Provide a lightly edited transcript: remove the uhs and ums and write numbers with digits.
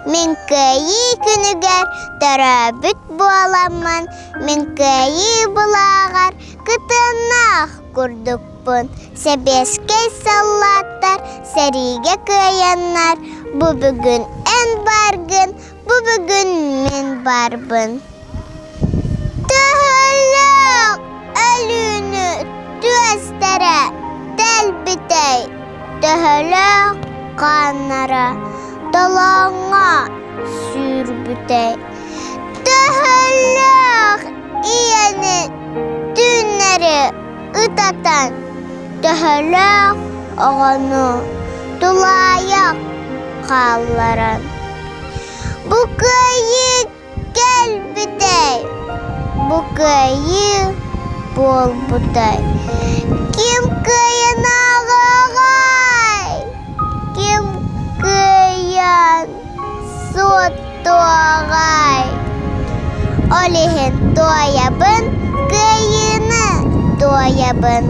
Мен кайы күнігер төрөбүт буаламан. Мен кайы булагар кытынах курдукпун. Себескей саллаттар, сәриге кыяннар. Бу бүгүн эн баргын, бу бүгүн мен барбын. Төхөлөк өлүүнү түөстөрө тәлбитей. Төхөлөк каннара талаңа сүрбүтей. Төхөлөк ияни түннери ытатан. Төхөлөк оғону тулаяк қалларан. Бу кайы келбитей, бу кайы болбутай. Ким кыйын ағағай, ким кыйын соттуағай. Олихин тоябын, кыйыны тоябын.